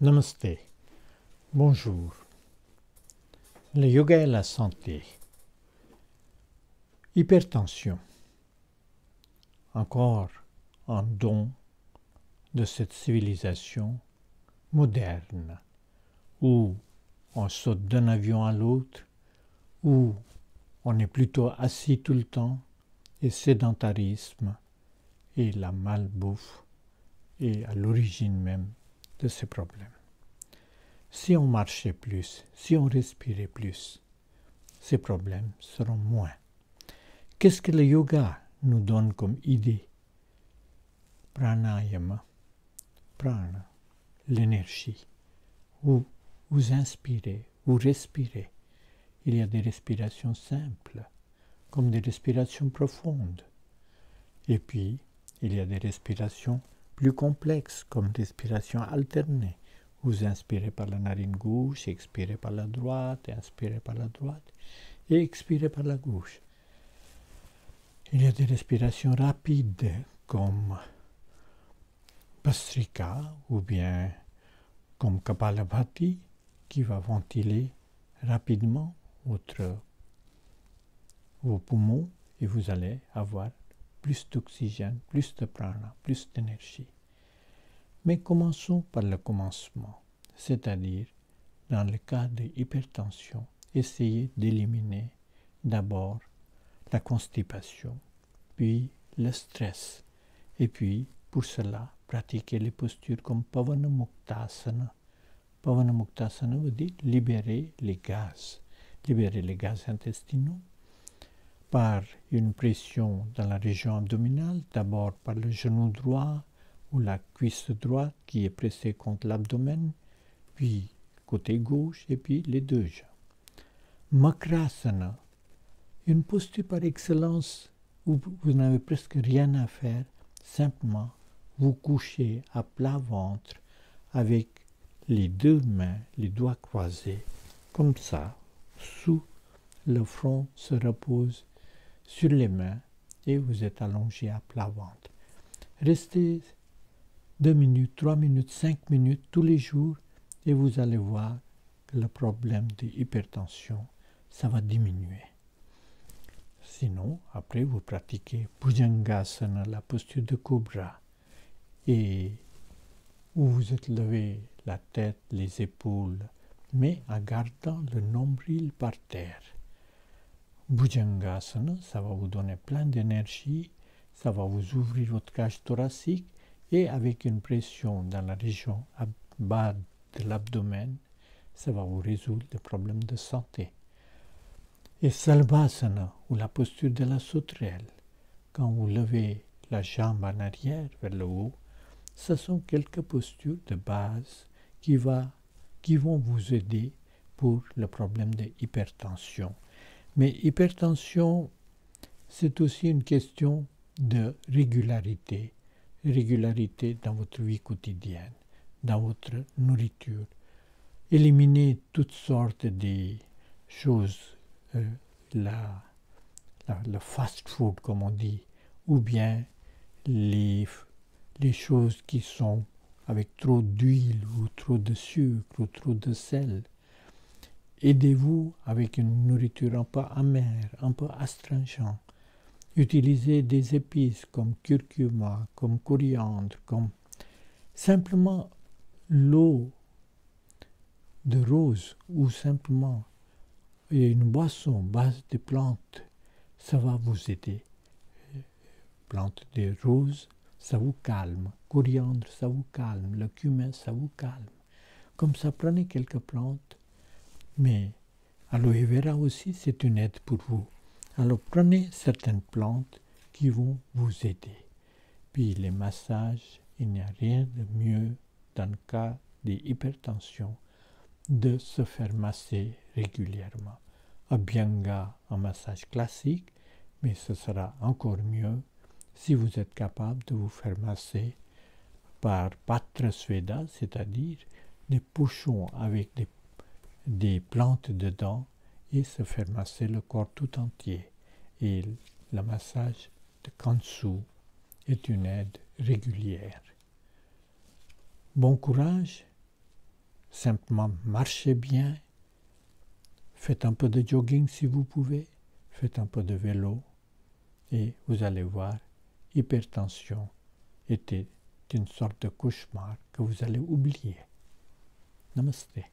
Namasté, bonjour. Le yoga et la santé. Hypertension. Encore un don de cette civilisation moderne où on saute d'un avion à l'autre, où on est plutôt assis tout le temps, et sédentarisme et la malbouffe est à l'origine même de ces problèmes. Si on marchait plus, si on respirait plus, ces problèmes seront moins. Qu'est-ce que le yoga nous donne comme idée? Pranayama, prana, l'énergie. Vous inspirez, vous respirez. Il y a des respirations simples, comme des respirations profondes. Et puis, il y a des respirations plus complexes, comme respiration alternée. Vous inspirez par la narine gauche, expirez par la droite, inspirez par la droite et expirez par la gauche. Il y a des respirations rapides comme Bhastrika ou bien comme Kapalabhati qui va ventiler rapidement vos poumons et vous allez avoir plus d'oxygène, plus de prana, plus d'énergie. Mais commençons par le commencement, c'est-à-dire, dans le cas de l'hypertension, essayez d'éliminer d'abord la constipation, puis le stress, et puis, pour cela, pratiquez les postures comme Pavanamuktasana. Pavanamuktasana veut dire libérer les gaz intestinaux, par une pression dans la région abdominale, d'abord par le genou droit, ou la cuisse droite qui est pressée contre l'abdomen, puis côté gauche et puis les deux jambes. Makrasana, une posture par excellence où vous n'avez presque rien à faire, simplement vous couchez à plat ventre avec les deux mains, les doigts croisés, comme ça, sous le front se repose sur les mains et vous êtes allongé à plat ventre. Restez 2 minutes, 3 minutes, 5 minutes tous les jours et vous allez voir que le problème de l'hypertension, ça va diminuer. Sinon, après vous pratiquez Bhujangasana, la posture de cobra, et où vous êtes levé la tête, les épaules, mais en gardant le nombril par terre. Bhujangasana, ça va vous donner plein d'énergie, ça va vous ouvrir votre cage thoracique et avec une pression dans la région bas de l'abdomen, ça va vous résoudre les problèmes de santé. Et Salvasana, ou la posture de la sauterelle, quand vous levez la jambe en arrière vers le haut, ce sont quelques postures de base qui vont vous aider pour le problème de l'hypertension. Mais hypertension, c'est aussi une question de régularité dans votre vie quotidienne, dans votre nourriture. Éliminez toutes sortes de choses, le fast food comme on dit, ou bien les choses qui sont avec trop d'huile ou trop de sucre ou trop de sel. Aidez-vous avec une nourriture un peu amère, un peu astringente. Utilisez des épices comme curcuma, comme coriandre, comme simplement l'eau de rose ou simplement une boisson base de plantes, ça va vous aider. Plantes de rose, ça vous calme. Coriandre, ça vous calme. Le cumin, ça vous calme. Comme ça, prenez quelques plantes. Mais aloe vera aussi, c'est une aide pour vous. Alors prenez certaines plantes qui vont vous aider. Puis les massages, il n'y a rien de mieux dans le cas d'hypertension de se faire masser régulièrement. Abhyanga, un massage classique, mais ce sera encore mieux si vous êtes capable de vous faire masser par Patra Sveda, c'est-à-dire des pochons avec des plantes dedans et se faire masser le corps tout entier. Et le massage de Kansu est une aide régulière. Bon courage simplement marchez bien, faites un peu de jogging si vous pouvez, faites un peu de vélo et vous allez voir, hypertension était une sorte de cauchemar que vous allez oublier. Namaste.